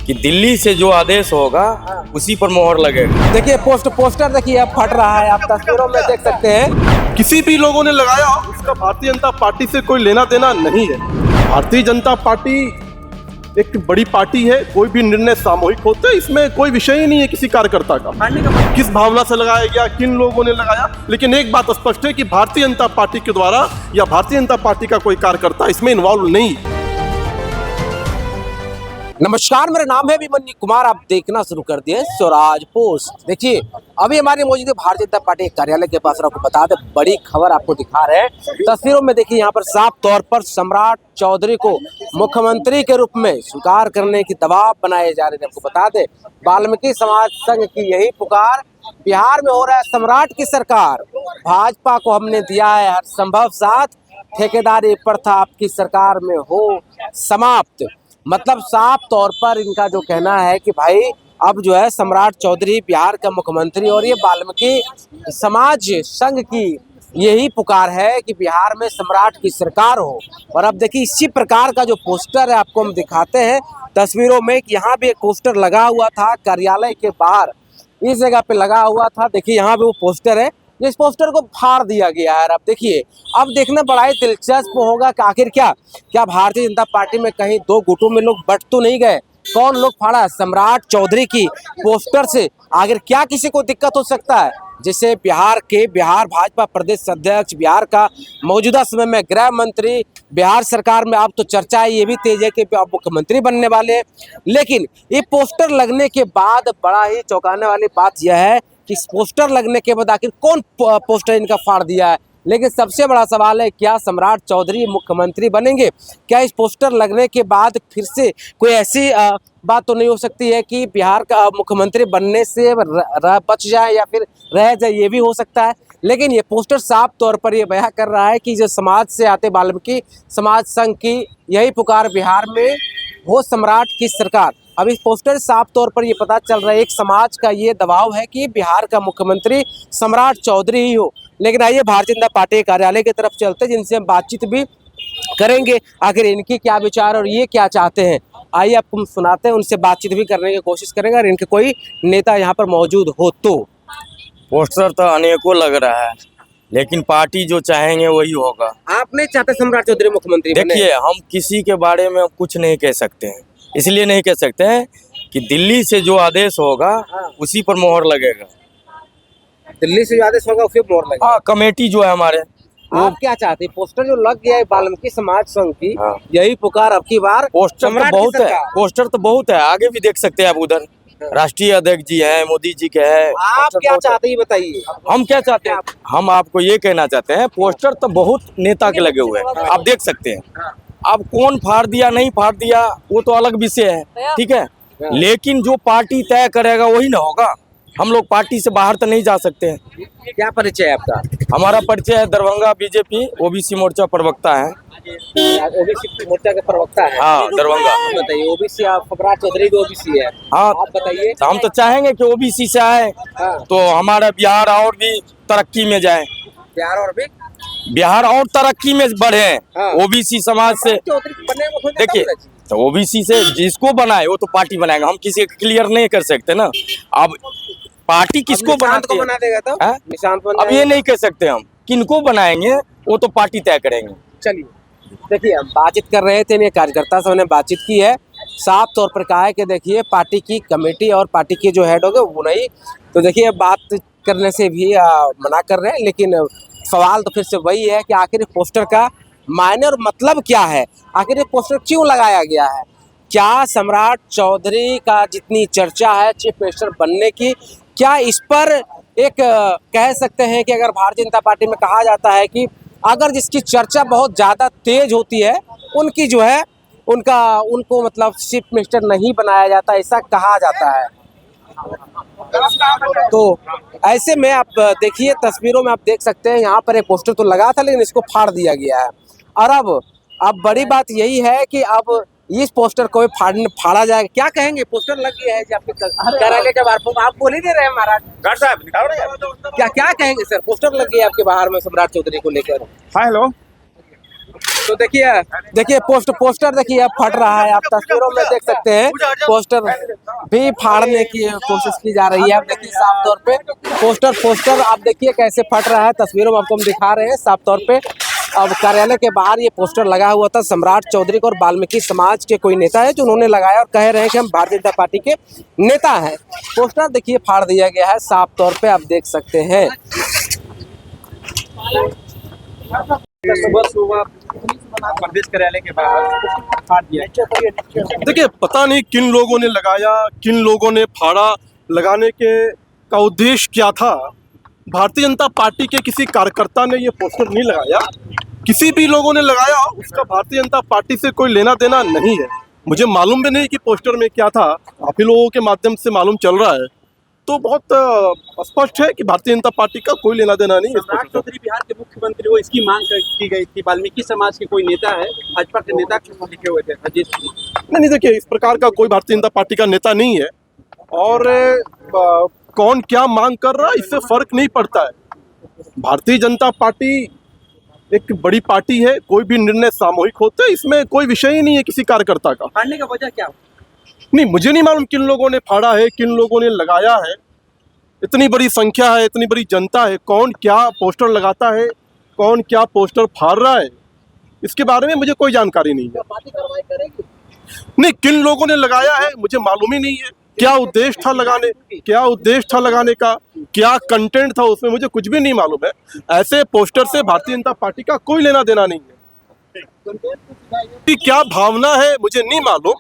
कि दिल्ली से जो आदेश होगा उसी पर मोहर लगेगा। देखिए पोस्टर देखिए अब फट रहा है, आप तस्वीरों में देख सकते हैं। किसी भी लोगों ने लगाया उसका भारतीय जनता पार्टी से कोई लेना देना नहीं है। भारतीय जनता पार्टी एक बड़ी पार्टी है, कोई भी निर्णय सामूहिक होते हैं, इसमें कोई विषय ही नहीं है किसी कार्यकर्ता का किस भावना से लगाया गया, किन लोगों ने लगाया। लेकिन एक बात स्पष्ट है कि भारतीय जनता पार्टी के द्वारा या भारतीय जनता पार्टी का कोई कार्यकर्ता इसमें इन्वॉल्व नहीं। नमस्कार, मेरा नाम है अभिमन्यु कुमार, आप देखना शुरू कर दिए स्वराज पोस्ट। देखिए अभी हमारे मौजूद है भारतीय जनता पार्टी के कार्यालय के पास। आपको बता दें, बड़ी खबर आपको दिखा रहे हैं तस्वीरों में। देखिए यहाँ पर साफ तौर पर सम्राट चौधरी को मुख्यमंत्री के रूप में स्वीकार करने की दबाव बनाए जा रहे हैं। आपको बता दें, वाल्मीकि समाज संघ की यही पुकार, बिहार में हो रहा है सम्राट की सरकार, भाजपा को हमने दिया है हर संभव साथ, ठेकेदारी प्रथा आपकी सरकार में हो समाप्त। मतलब साफ तौर पर इनका जो कहना है कि भाई अब जो है सम्राट चौधरी बिहार का मुख्यमंत्री, और ये वाल्मीकि समाज संघ की यही पुकार है कि बिहार में सम्राट की सरकार हो। और अब देखिए इसी प्रकार का जो पोस्टर है आपको हम दिखाते हैं तस्वीरों में। यहाँ भी एक पोस्टर लगा हुआ था कार्यालय के बाहर, इस जगह पे लगा हुआ था। देखिए यहाँ भी वो पोस्टर है, इस पोस्टर को फाड़ दिया गया है। अब देखिए, अब देखना बड़ा ही दिलचस्प होगा कि आखिर क्या भारतीय जनता पार्टी में कहीं दो गुटों में लोग बट तो नहीं गए। कौन लोग फाड़ा सम्राट चौधरी की पोस्टर से? आखिर क्या किसी को दिक्कत हो सकता है? जिसे बिहार भाजपा प्रदेश अध्यक्ष, बिहार का मौजूदा समय में गृह मंत्री, बिहार सरकार में अब तो चर्चा ये भी तेज है कि अब मुख्यमंत्री बनने वाले हैं। लेकिन ये पोस्टर लगने के बाद बड़ा ही चौंकाने वाली बात यह है कि इस पोस्टर लगने के बाद आखिर कौन पोस्टर इनका फाड़ दिया है। लेकिन सबसे बड़ा सवाल है, क्या सम्राट चौधरी मुख्यमंत्री बनेंगे? क्या इस पोस्टर लगने के बाद फिर से कोई ऐसी बात तो नहीं हो सकती है कि बिहार का मुख्यमंत्री बनने से बच जाए या फिर रह जाए? ये भी हो सकता है। लेकिन ये पोस्टर साफ तौर पर ये बयां कर रहा है कि जो समाज से आते वाल्मीकि समाज संघ की यही पुकार, बिहार में हो सम्राट की सरकार। अब इस पोस्टर साफ तौर पर ये पता चल रहा है, एक समाज का ये दबाव है कि बिहार का मुख्यमंत्री सम्राट चौधरी ही हो। लेकिन आइए भारतीय जनता पार्टी कार्यालय की तरफ चलते हैं, जिनसे हम बातचीत भी करेंगे आखिर इनकी क्या विचार और ये क्या चाहते हैं। आइए आपको सुनाते हैं, उनसे बातचीत भी करने की कोशिश करेंगे और इनके कोई नेता यहाँ पर मौजूद हो तो। पोस्टर तो अनेकों लग रहा है, लेकिन पार्टी जो चाहेंगे वही होगा। आप नहीं चाहते सम्राट चौधरी मुख्यमंत्री बने? देखिए, हम किसी के बारे में कुछ नहीं कह सकते हैं, इसलिए नहीं कह सकते हैं कि दिल्ली से जो आदेश होगा उसी पर मोहर लगेगा। दिल्ली से जो आदेश होगा उसी पर मोहर लगेगा। हाँ, कमेटी जो है हमारे, आप क्या चाहते हैं? पोस्टर जो लग गया है वाल्मीकि समाज संघ की यही पुकार, अब की बार पोस्टर तो बहुत है, पोस्टर तो बहुत है, आगे भी देख सकते हैं आप। उधर राष्ट्रीय अध्यक्ष जी हैं, मोदी जी के हैं। आप क्या चाहते हैं बताइए? हम क्या चाहते हैं, हम आपको ये कहना चाहते हैं, पोस्टर तो बहुत नेता के लगे हुए हैं, आप देख सकते हैं। अब कौन फाड़ दिया नहीं फाड़ दिया वो तो अलग विषय है, ठीक है। लेकिन जो पार्टी तय करेगा वही ना होगा। हम लोग पार्टी से बाहर तो नहीं जा सकते हैं। क्या परिचय है आपका? हमारा परिचय है दरभंगा बीजेपी ओबीसी मोर्चा प्रवक्ता है। ओबीसी मोर्चा के प्रवक्ता है? हाँ, दरभंगा। बताइए, ओबीसी आप सम्राट चौधरी भी ओबीसी है? हाँ, आप बताइए। तो हम तो चाहेंगे कि ओबीसी से आए तो हमारा बिहार और भी तरक्की में जाए, बिहार और तरक्की में बढ़े। ओबीसी समाज से देखिए, तो ओबीसी से जिसको बनाए वो तो पार्टी बनाएगा, हम किसी को क्लियर नहीं कर सकते ना। अब पार्टी किसको बनाती है, बना देगा तो निशांत अब ये नहीं कह सकते हम किनको बनाएंगे, वो तो पार्टी तय करेंगे। चलिए देखिए, हम बातचीत कर रहे थे, मेरे कार्यकर्ता से हमने बातचीत की है, साफ तौर पर कहा है कि देखिए पार्टी की कमेटी और पार्टी के जो हेड होंगे वो नहीं, तो देखिए बात करने से भी मना कर रहे हैं। लेकिन सवाल तो फिर से वही है कि आखिर पोस्टर का मायने और मतलब क्या है, आखिर ये पोस्टर क्यों लगाया गया है? क्या सम्राट चौधरी का जितनी चर्चा है चीफ मिनिस्टर बनने की, क्या इस पर एक कह सकते हैं कि अगर भारतीय जनता पार्टी में कहा जाता है कि अगर जिसकी चर्चा बहुत ज़्यादा तेज होती है उनकी जो है उनको मतलब चीफ मिनिस्टर नहीं बनाया जाता, ऐसा कहा जाता है। तो ऐसे में आप देखिए तस्वीरों में आप देख सकते हैं, यहाँ पर एक पोस्टर तो लगा था लेकिन इसको फाड़ दिया गया है। और अब बड़ी बात यही है कि अब इस पोस्टर को फाड़ा जाएगा। क्या कहेंगे? पोस्टर लग गया है जी आपके कार्यालय के बाहर, आप बोल ही नहीं रहे महाराज साहब। क्या कहेंगे सर? पोस्टर लग गया है आपके बाहर में सम्राट चौधरी को लेकर। हाँ हेलो, तो देखिए पोस्टर देखिए अब फट रहा है, आप तस्वीरों में देख सकते हैं पोस्टर भी फाड़ने की कोशिश की जा रही है। आप देखिए साफ तौर पे पोस्टर आप देखिए कैसे फट रहा है, तस्वीरों में आपको हम दिखा रहे हैं साफ तौर पे। अब कार्यालय के बाहर ये पोस्टर लगा हुआ था, सम्राट चौधरी और वाल्मीकि समाज के कोई नेता है जो उन्होंने लगाया और कह रहे हैं कि हम भारतीय जनता पार्टी के नेता हैं। पोस्टर देखिए फाड़ दिया गया है साफ तौर पे, आप देख सकते हैं। प्रदेश कार्यालय के बाहर फाड़ दिया। देखिए पता नहीं किन लोगों ने लगाया, किन लोगों ने फाड़ा, लगाने का उद्देश्य क्या था। भारतीय जनता पार्टी के किसी कार्यकर्ता ने ये पोस्टर नहीं लगाया, किसी भी लोगों ने लगाया उसका भारतीय जनता पार्टी से कोई लेना देना नहीं है। मुझे मालूम भी नहीं कि पोस्टर में क्या था, आप ही लोगों के माध्यम से मालूम चल रहा है, तो बहुत स्पष्ट है कि भारतीय जनता पार्टी का कोई लेना देना नहीं है। सम्राट चौधरी बिहार के मुख्यमंत्री हो, इसकी मांग की गई थी। वाल्मीकि समाज के कोई नेता है, भाजपा के नेता लिखे हुए थे अजीत। नहीं देखिए, इस प्रकार का कोई भारतीय जनता पार्टी का नेता नहीं है, और कौन क्या मांग कर रहा है इससे फर्क नहीं पड़ता है। भारतीय जनता पार्टी एक बड़ी पार्टी है, कोई भी निर्णय सामूहिक होते हैं, इसमें कोई विषय ही नहीं है किसी कार्यकर्ता का। फाड़ने का वजह क्या? नहीं, मुझे नहीं मालूम किन लोगों ने फाड़ा है, किन लोगों ने लगाया है। इतनी बड़ी संख्या है, इतनी बड़ी जनता है, कौन क्या पोस्टर लगाता है, कौन क्या पोस्टर फाड़ रहा है, इसके बारे में मुझे कोई जानकारी नहीं है। पार्टी कार्रवाई करेगी? नहीं, किन लोगों ने लगाया है मुझे मालूम ही नहीं है। क्या उद्देश्य था लगाने का, क्या कंटेंट था उसमें, मुझे कुछ भी नहीं मालूम है। ऐसे पोस्टर से भारतीय जनता पार्टी का कोई लेना देना नहीं है। कि क्या भावना है मुझे नहीं मालूम,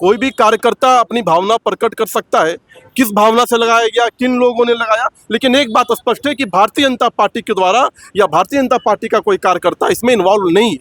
कोई भी कार्यकर्ता अपनी भावना प्रकट कर सकता है, किस भावना से लगाया गया, किन लोगों ने लगाया, लेकिन एक बात स्पष्ट है कि भारतीय जनता पार्टी के द्वारा या भारतीय जनता पार्टी का कोई कार्यकर्ता इसमें इन्वॉल्व नहीं है।